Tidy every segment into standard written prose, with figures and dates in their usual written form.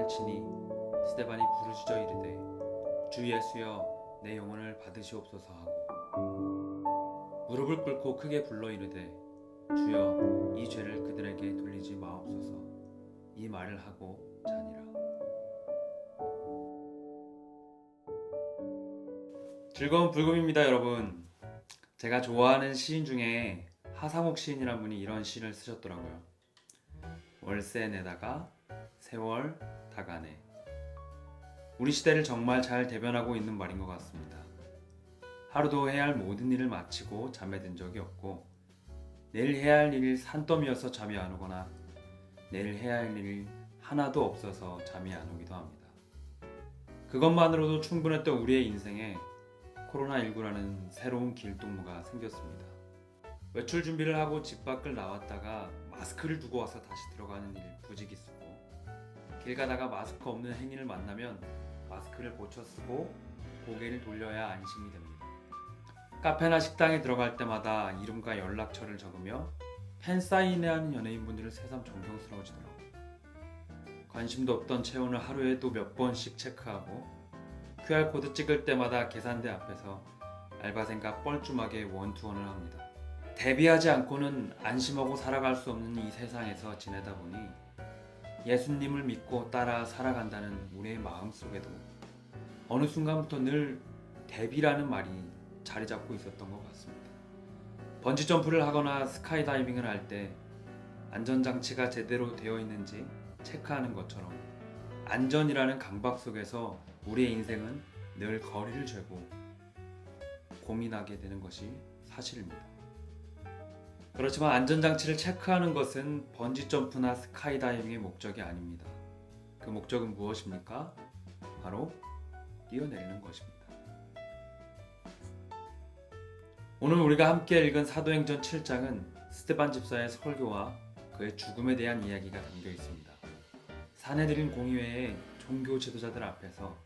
치니 스데반이 부르짖어 이르되 주 예수여 내 영혼을 받으시옵소서 하고 무릎을 꿇고 크게 불러 이르되 주여 이 죄를 그들에게 돌리지 마옵소서 이 말을 하고 자니라. 즐거운 불금입니다 여러분. 제가 좋아하는 시인 중에 하상욱 시인이라는 분이 이런 시를 쓰셨더라고요. 월세 내다가 세월 다 가네. 우리 시대를 정말 잘 대변하고 있는 말인 것 같습니다. 하루도 해야 할 모든 일을 마치고 잠에 든 적이 없고 내일 해야 할 일이 산더미여서 잠이 안 오거나 내일 해야 할 일이 하나도 없어서 잠이 안 오기도 합니다. 그것만으로도 충분했던 우리의 인생에 코로나19라는 새로운 길동무가 생겼습니다. 외출 준비를 하고 집 밖을 나왔다가 마스크를 두고 와서 다시 들어가는 일 부지기수고 길 가다가 마스크 없는 행인을 만나면 마스크를 고쳐 쓰고 고개를 돌려야 안심이 됩니다. 카페나 식당에 들어갈 때마다 이름과 연락처를 적으며 팬사인회하는 연예인분들을 새삼 존경스러워지더라고요. 관심도 없던 체온을 하루에도 몇 번씩 체크하고 QR코드 찍을 때마다 계산대 앞에서 알바생과 뻘쭘하게 원투원을 합니다. 대비하지 않고는 안심하고 살아갈 수 없는 이 세상에서 지내다 보니 예수님을 믿고 따라 살아간다는 우리의 마음속에도 어느 순간부터 늘 대비라는 말이 자리 잡고 있었던 것 같습니다. 번지점프를 하거나 스카이다이빙을 할 때 안전장치가 제대로 되어 있는지 체크하는 것처럼 안전이라는 강박 속에서 우리의 인생은 늘 거리를 재고 고민하게 되는 것이 사실입니다. 그렇지만 안전장치를 체크하는 것은 번지점프나 스카이다이빙의 목적이 아닙니다. 그 목적은 무엇입니까? 바로 뛰어내리는 것입니다. 오늘 우리가 함께 읽은 사도행전 7장은 스데반 집사의 설교와 그의 죽음에 대한 이야기가 담겨 있습니다. 사내들인 공의회의 종교 지도자들 앞에서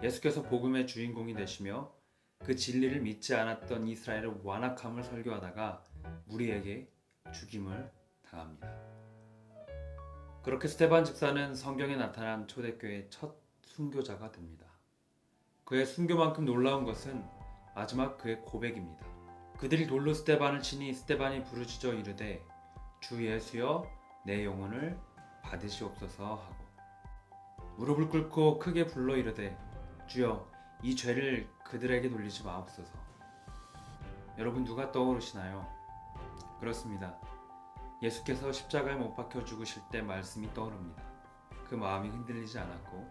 예수께서 복음의 주인공이 되시며 그 진리를 믿지 않았던 이스라엘의 완악함을 설교하다가 무리에게 죽임을 당합니다. 그렇게 스데반 집사는 성경에 나타난 초대교회의 첫 순교자가 됩니다. 그의 순교만큼 놀라운 것은 마지막 그의 고백입니다. 그들이 돌로 스데반을 치니 스데반이 부르짖어 이르되 주 예수여 내 영혼을 받으시옵소서 하고 무릎을 꿇고 크게 불러 이르되 주여 이 죄를 그들에게 돌리지 마옵소서. 여러분 누가 떠오르시나요? 그렇습니다. 예수께서 십자가에 못 박혀 죽으실 때 말씀이 떠오릅니다. 그 마음이 흔들리지 않았고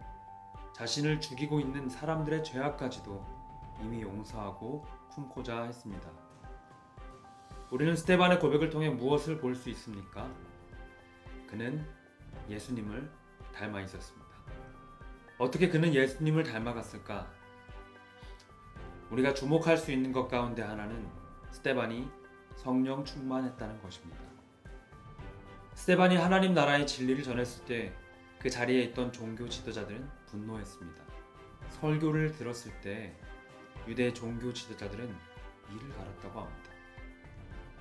자신을 죽이고 있는 사람들의 죄악까지도 이미 용서하고 품고자 했습니다. 우리는 스데반의 고백을 통해 무엇을 볼 수 있습니까? 그는 예수님을 닮아 있었습니다. 어떻게 그는 예수님을 닮아갔을까? 우리가 주목할 수 있는 것 가운데 하나는 스데반이 성령 충만했다는 것입니다. 스데반이 하나님 나라의 진리를 전했을 때 그 자리에 있던 종교 지도자들은 분노했습니다. 설교를 들었을 때 유대 종교 지도자들은 이를 갈았다고 합니다.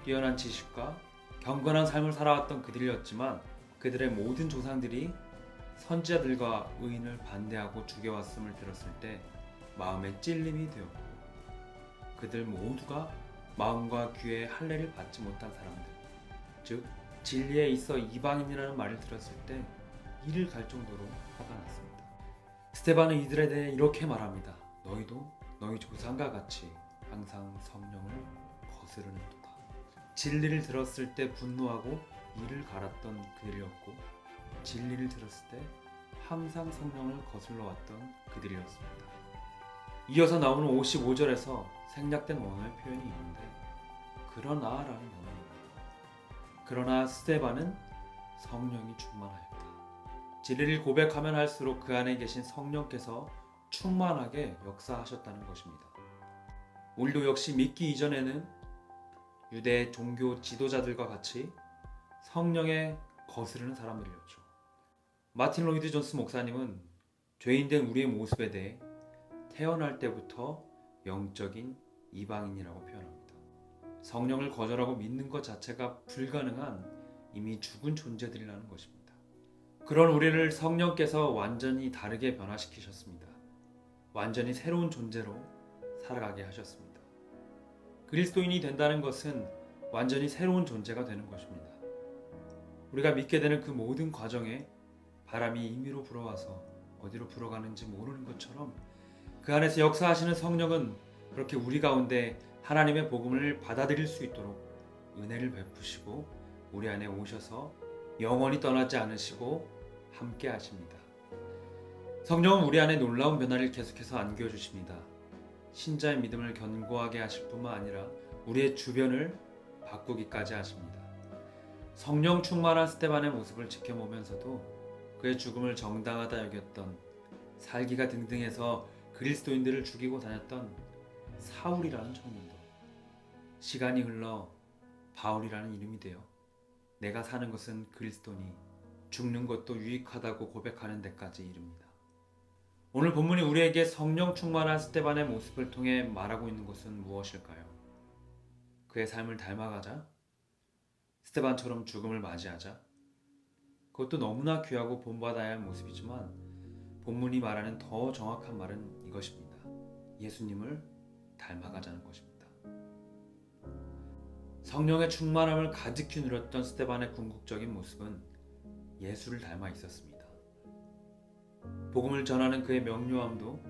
뛰어난 지식과 경건한 삶을 살아왔던 그들이었지만 그들의 모든 조상들이 선지자들과 의인을 반대하고 죽여왔음을 들었을 때 마음에 찔림이 되었고 그들 모두가 마음과 귀에 할례를 받지 못한 사람들, 즉 진리에 있어 이방인이라는 말을 들었을 때 이를 갈 정도로 화가 났습니다. 스데반은 이들에 대해 이렇게 말합니다. 너희도 너희 조상과 같이 항상 성령을 거스르는도다. 진리를 들었을 때 분노하고 이를 갈았던 그들이었고 진리를 들었을 때 항상 성령을 거슬러 왔던 그들이었습니다. 이어서 나오는 55절에서 생략된 원어의 표현이 있는데 그러나라는 원어입니다. 그러나 스데반은 성령이 충만하였다. 진리를 고백하면 할수록 그 안에 계신 성령께서 충만하게 역사하셨다는 것입니다. 우리도 역시 믿기 이전에는 유대 종교 지도자들과 같이 성령에 거스르는 사람들이었죠. 마틴 로이드 존스 목사님은 죄인된 우리의 모습에 대해 태어날 때부터 영적인 이방인이라고 표현합니다. 성령을 거절하고 믿는 것 자체가 불가능한 이미 죽은 존재들이라는 것입니다. 그런 우리를 성령께서 완전히 다르게 변화시키셨습니다. 완전히 새로운 존재로 살아가게 하셨습니다. 그리스도인이 된다는 것은 완전히 새로운 존재가 되는 것입니다. 우리가 믿게 되는 그 모든 과정에 바람이 임의로 불어와서 어디로 불어가는지 모르는 것처럼 그 안에서 역사하시는 성령은 그렇게 우리 가운데 하나님의 복음을 받아들일 수 있도록 은혜를 베푸시고 우리 안에 오셔서 영원히 떠나지 않으시고 함께 하십니다. 성령은 우리 안에 놀라운 변화를 계속해서 안겨주십니다. 신자의 믿음을 견고하게 하실 뿐만 아니라 우리의 주변을 바꾸기까지 하십니다. 성령 충만한 스데반의 모습을 지켜보면서도 그의 죽음을 정당하다 여겼던 살기가 등등해서 그리스도인들을 죽이고 다녔던 사울이라는 청년도 시간이 흘러 바울이라는 이름이 되어 내가 사는 것은 그리스도니 죽는 것도 유익하다고 고백하는 데까지 이릅니다. 오늘 본문이 우리에게 성령 충만한 스데반의 모습을 통해 말하고 있는 것은 무엇일까요? 그의 삶을 닮아가자? 스데반처럼 죽음을 맞이하자? 그것도 너무나 귀하고 본받아야 할 모습이지만 본문이 말하는 더 정확한 말은 이것입니다. 예수님을 닮아가자는 것입니다. 성령의 충만함을 가득히 누렸던 스데반의 궁극적인 모습은 예수를 닮아 있었습니다. 복음을 전하는 그의 명료함도,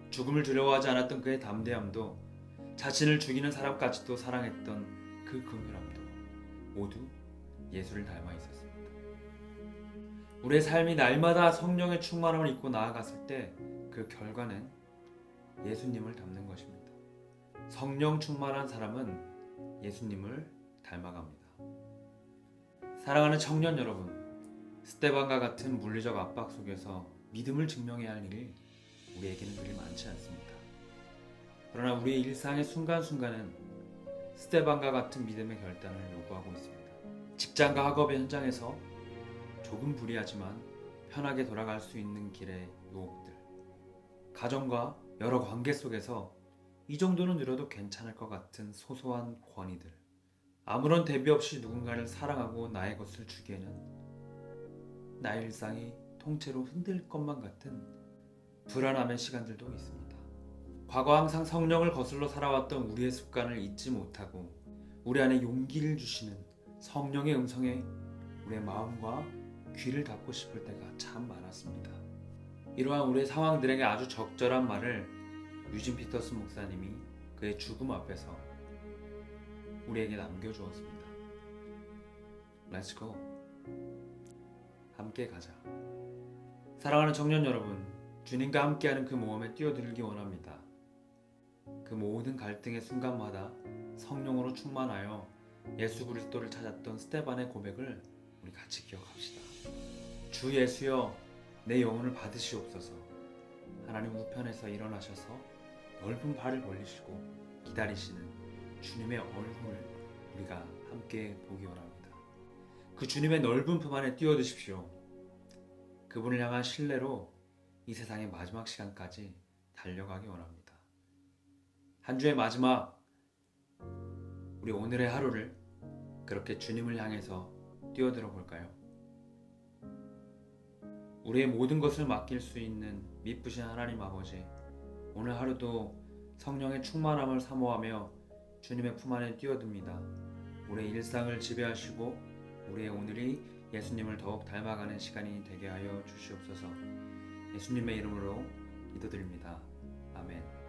죽음을 두려워하지 않았던 그의 담대함도, 자신을 죽이는 사람까지도 사랑했던 그 긍휼함도 모두 예수를 닮아 있었습니다. 우리의 삶이 날마다 성령의 충만함을 입고 나아갔을 때 그 결과는 예수님을 닮는 것입니다. 성령 충만한 사람은 예수님을 닮아갑니다. 사랑하는 청년 여러분, 스데반과 같은 물리적 압박 속에서 믿음을 증명해야 할 일이 우리에게는 그리 많지 않습니다. 그러나 우리의 일상의 순간순간은 스데반과 같은 믿음의 결단을 요구하고 있습니다. 직장과 학업의 현장에서 조금 불리하지만 편하게 돌아갈 수 있는 길의 유혹들, 가정과 여러 관계 속에서 이 정도는 누려도 괜찮을 것 같은 소소한 권위들, 아무런 대비 없이 누군가를 사랑하고 나의 것을 주기에는 나의 일상이 통째로 흔들 것만 같은 불안함의 시간들도 있습니다. 과거 항상 성령을 거슬러 살아왔던 우리의 습관을 잊지 못하고 우리 안에 용기를 주시는 성령의 음성에 우리의 마음과 귀를 닫고 싶을 때가 참 많았습니다. 이러한 우리의 상황들에게 아주 적절한 말을 유진 피터슨 목사님이 그의 죽음 앞에서 우리에게 남겨주었습니다. Let's go. 함께 가자. 사랑하는 청년 여러분, 주님과 함께하는 그 모험에 뛰어들기 원합니다. 그 모든 갈등의 순간마다 성령으로 충만하여 예수 그리스도를 찾았던 스데반의 고백을 우리 같이 기억합시다. 주 예수여, 내 영혼을 받으시옵소서. 하나님 우편에서 일어나셔서 넓은 발을 벌리시고 기다리시는 주님의 얼굴을 우리가 함께 보기 원합니다. 그 주님의 넓은 품 안에 뛰어드십시오. 그분을 향한 신뢰로 이 세상의 마지막 시간까지 달려가기 원합니다. 한 주의 마지막, 우리 오늘의 하루를 그렇게 주님을 향해서 뛰어들어 볼까요? 우리의 모든 것을 맡길 수 있는 미쁘신 하나님 아버지, 오늘 하루도 성령의 충만함을 사모하며 주님의 품 안에 뛰어듭니다. 우리의 일상을 지배하시고 우리의 오늘이 예수님을 더욱 닮아가는 시간이 되게 하여 주시옵소서. 예수님의 이름으로 기도드립니다. 아멘.